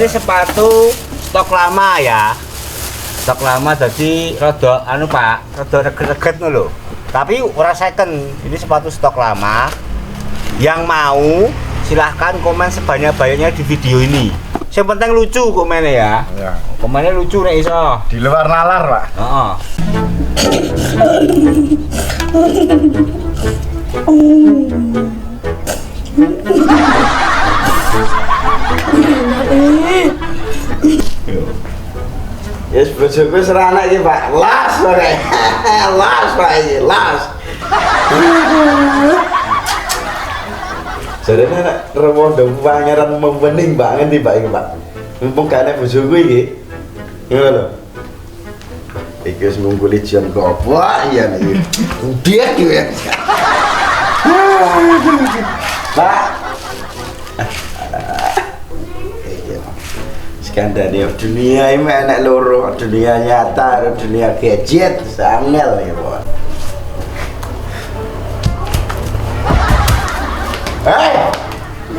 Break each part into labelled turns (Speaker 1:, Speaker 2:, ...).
Speaker 1: sepatu stok lama ya. Stok lama jadi rada anu Pak, rada reget-reget lho. Tapi ora second. Ini sepatu stok lama. Yang mau silahkan komen sebanyak-banyaknya di video ini. Yang penting lucu komennya ya.
Speaker 2: Ya.
Speaker 1: Komennya lucu nek iso.
Speaker 2: Di luar nalar, Pak.
Speaker 1: Heeh.
Speaker 2: Yes, bojoku serana iki, Pak. Las ora. Las, Pak, iki, las. Jarene nek rewondo pangeran membening banget iki, Pak, iki, Pak. Mumpung gak ana bojoku iki. Ngono lho. Iki wis ngungguli jan goblok iya nek iki. Dia iki ya. Pak. Skandal dunia ini enak loro, dunia nyata, dunia gadget, sangel ya Pak.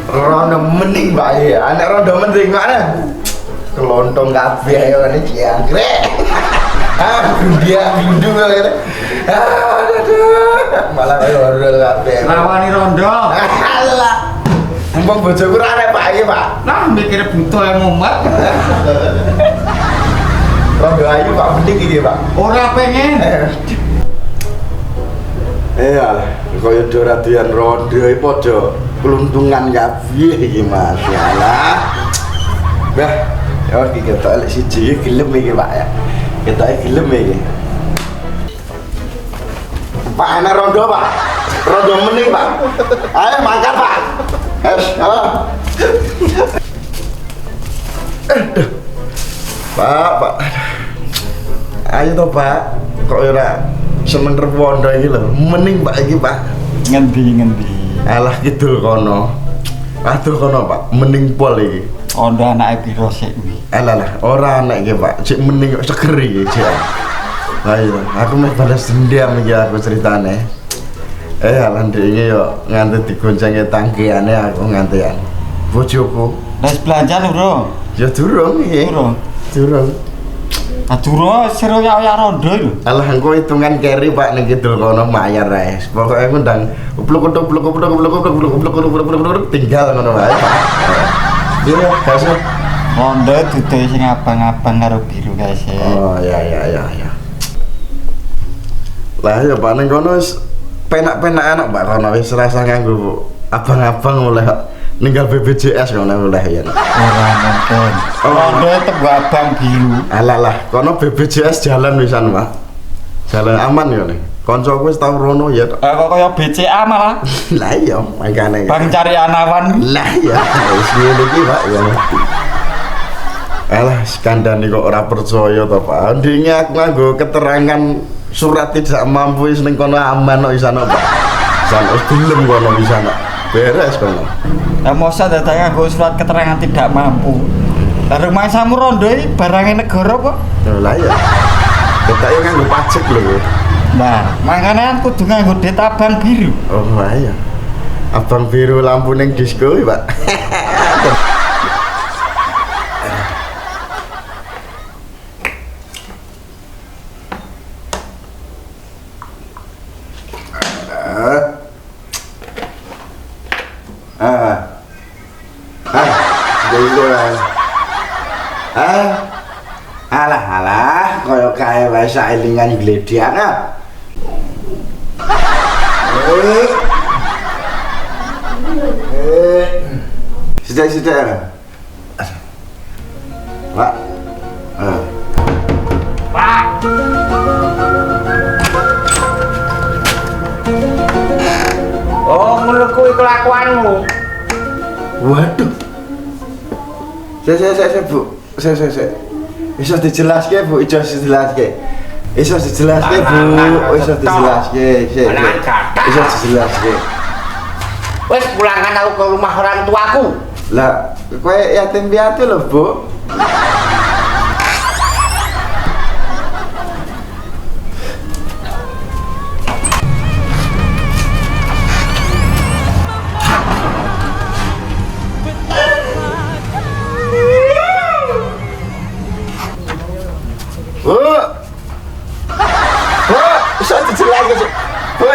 Speaker 2: Rondo mending Pak ya, anak rondo mending mana? Kelontong kabeh ya ini jangkrik. Dia gendung gitu. Malah rondo kabeh.
Speaker 1: Rawani rondo.
Speaker 2: Alah. Mumpung bojoku ora arek Pak iki, Pak.
Speaker 1: Nah, mikir butuh yang mumet.
Speaker 2: Rondo ayu Pak mending iki, Pak.
Speaker 1: Ora pengen.
Speaker 2: Iya, kaya ora doyan rondo iki padha keluntungan kabeh iki, Mas. Yalah. Bah, ya iki ketok lek siji gelem iki, Pak ya. Ketoke gelem iki. Pak ana rondo, Pak. Rondo mending, Pak. Ayo mangkat, Pak. Halo. Pak. Ayo toh, Pak. Kok ora seneng rewondo iki lho. Mending Pak iki, Pak.
Speaker 1: Ngendi.
Speaker 2: Alah kidul kono. Aduh kono, Pak. Mending pol iki.
Speaker 1: Ondo anake piro sik kuwi?
Speaker 2: Alah, ora anak iki, Pak. Cek mending kok seger iki, Cek. Ayo, aku meh balas dendam iki aku ceritane. Alah ndek iki yo nganti digoncenge tangkiyane aku ngantian. Bojoku.
Speaker 1: Wis belanja lho, Bro.
Speaker 2: Ya durung iki. Durung.
Speaker 1: Aduro sira ya rondo lho.
Speaker 2: Alah engko hitungan keri Pak ning kidul kono mayar ae. Pokoke ngundang upluk tinggal ngono wae, Pak. Iya, kasih.
Speaker 1: Rondo dudu sing abang-abang karo biru guys ya.
Speaker 2: Oh, ya. Lah ya Pak ning kono wis penak-penak anak Pak kono wis rasa nganggo abang-abang oleh ninggal BPJS ngono oleh ya.
Speaker 1: Ora mungkin. Rondo tetep abang biru.
Speaker 2: Alah kono BPJS jalan wisan Pak. Jalan aman ya nih. Koncoku wis tau rono ya.
Speaker 1: Kok kaya BCA malah.
Speaker 2: Lah iya makane.
Speaker 1: Bang cari anawan.
Speaker 2: Lah ya wis ngene iki Pak ya. Alah skandal kok ora percaya to Pak. Ndinge aku nganggo keterangan surat tidak mampu wis ning kono aman kok isana Pak. Isana wis gelem kono isana. Beres kono.
Speaker 1: Lah mosok datang nganggo surat keterangan tidak mampu. Lah rumah samu rondo iki barangnya negara kok.
Speaker 2: Lah ya. Ketok yo nganggo pajak lho.
Speaker 1: Nah, makanya kudu nganggo duit abang biru.
Speaker 2: Oh iya. Abang biru lampu ning disco iki, Pak. Alah, kaya kae wae saelingan gledian ah. Sudah. Pak.
Speaker 1: Pak. Oh, ngono kuwi kelakuanmu.
Speaker 2: Waduh. Saya, Bu. Saya. Iso dijelaske, Bu. Iso dijelaske, Bu. Iso dijelaske.
Speaker 1: Wes pulangkan aku ke rumah orang tuaku.
Speaker 2: Lah, kowe yatim piatu lho, Bu.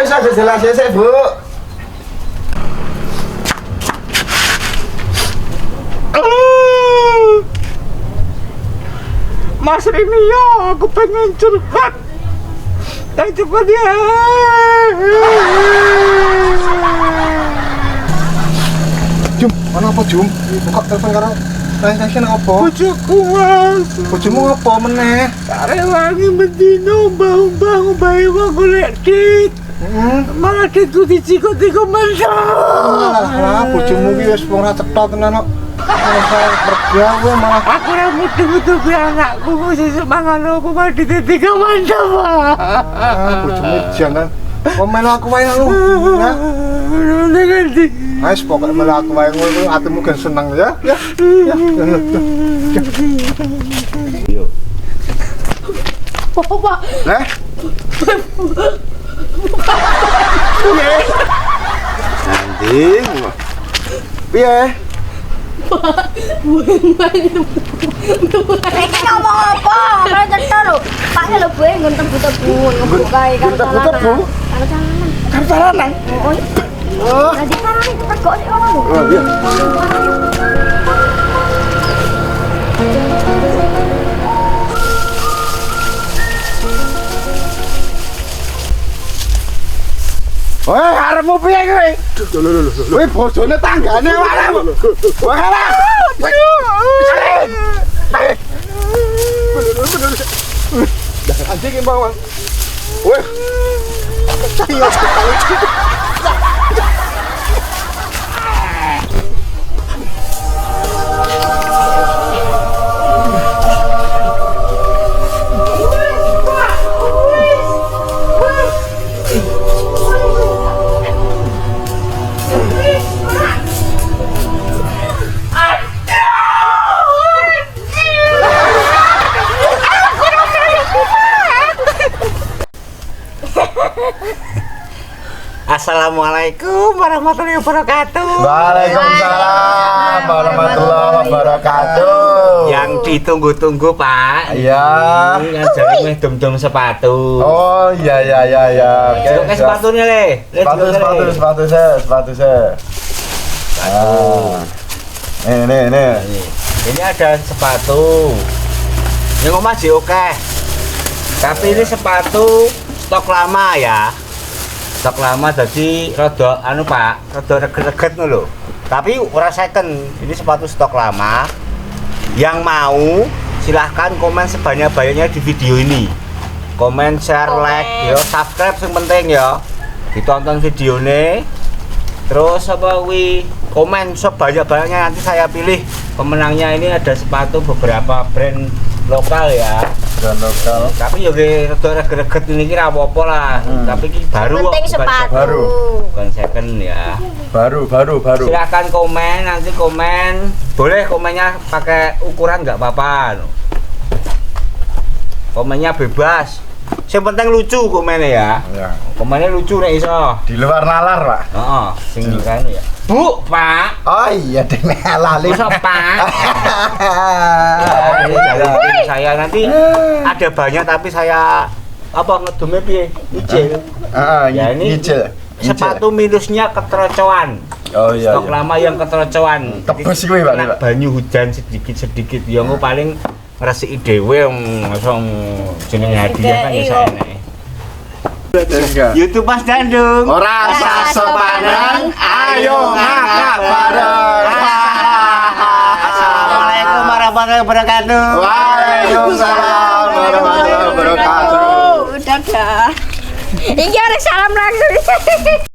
Speaker 2: Wes ada jelas ya, Bu.
Speaker 1: Mas Rini ya, aku pengen curhat. Yang cepat ya.
Speaker 3: Jum, mana apa Jum? Buka telepon karo. Nangis nang apa?
Speaker 1: Bojoku Mas.
Speaker 3: Bojomu apa meneh?
Speaker 1: Karewangi bendino mbah-mbah bae wong golek dit. Malah ditku dicikut-cikut mentok.
Speaker 3: Lah, bojomu ki wis ora cetha tenan kok. Malah bergawe malah
Speaker 1: Aku ora mutu-mutu be anakku sesuk mangan aku malah dititik mantap.
Speaker 3: bojomu jangan. Kok melu aku wae lu. Ya.
Speaker 1: Dengan di.
Speaker 3: Wis pokoke melu aku wae ngono atimu gen seneng ya. Ya.
Speaker 1: Yo.
Speaker 4: Bapak,
Speaker 3: Lah,
Speaker 2: Nanti. Piye?
Speaker 4: iki ngomong apa? Ora cetha lho. Pakne lho buwe nggon tebu-tebu ngebuk kae kan
Speaker 2: Tebu-tebu?
Speaker 4: Karo calanan.
Speaker 2: Kan calanan.
Speaker 4: Oh.
Speaker 2: Oh.
Speaker 4: Nanti carane tegok sik ngono lho.
Speaker 2: Oh, iya. Woi, arepmu piye kowe? Kowe bojone tanggane wae. Wah, lah.
Speaker 3: anjing ki bawang. Weh. Iya sekali.
Speaker 1: Assalamualaikum warahmatullahi wabarakatuh.
Speaker 2: Waalaikumsalam warahmatullahi wabarakatuh.
Speaker 1: Yang ditunggu-tunggu Pak.
Speaker 2: Iya.
Speaker 1: Ini kan jadi meh dum-dum sepatu.
Speaker 2: Oh, iya.
Speaker 1: Oke, sepatunya le.
Speaker 2: Sepatu saya. Ah. Ini.
Speaker 1: Ini ada sepatu. Yang masih oke. Tapi ini sepatu stok lama ya. Stok lama jadi rada anu Pak, rada reget-reget lho. Tapi ora second. Ini sepatu stok lama. Yang mau silahkan komen sebanyak-banyaknya di video ini. Komen, share, like, yo, subscribe yang penting ya. Ditonton videonya. Terus apa komen sebanyak-banyaknya, nanti saya pilih pemenangnya. Ini ada sepatu beberapa brand lokal ya.
Speaker 2: dan lokal.
Speaker 1: Tapi yo rada reget-reget ini kira apa-apa lah. Tapi ini baru kok,
Speaker 4: Penting
Speaker 1: bukan
Speaker 4: sepatu.
Speaker 2: baru.
Speaker 1: bukan second ya.
Speaker 2: Baru.
Speaker 1: Silakan komen, nanti komen. Boleh komennya pakai ukuran nggak apa-apa. Komennya bebas. Yang penting lucu komennya ya.
Speaker 2: Ya.
Speaker 1: Komennya lucu nek iso.
Speaker 2: Di luar nalar, Pak.
Speaker 1: Heeh, sing kan ya. Bu, Pak.
Speaker 2: Oh iya, dene lali.
Speaker 1: Masa Pak? Ini dari tim saya nanti ada banyak tapi saya apa ngedumnya piye? Nyicil. Ya, ini
Speaker 2: nyicil.
Speaker 1: Sepatu minusnya keterocoan.
Speaker 2: Oh iya.
Speaker 1: Stok lama yang keterocoan.
Speaker 2: Tebes kuwi, Pak.
Speaker 1: Kena banyu hujan sedikit-sedikit ya engko paling ngresiki dhewe langsung jenenge hadiah kan bisa enek. YouTube Mas Dandung.
Speaker 2: Ora sah sepanang, ayo ngakak bareng.
Speaker 1: Assalamualaikum warahmatullahi wabarakatuh.
Speaker 2: Waalaikumsalam warahmatullahi wabarakatuh.
Speaker 4: Dadah. Iki arek salam langsung.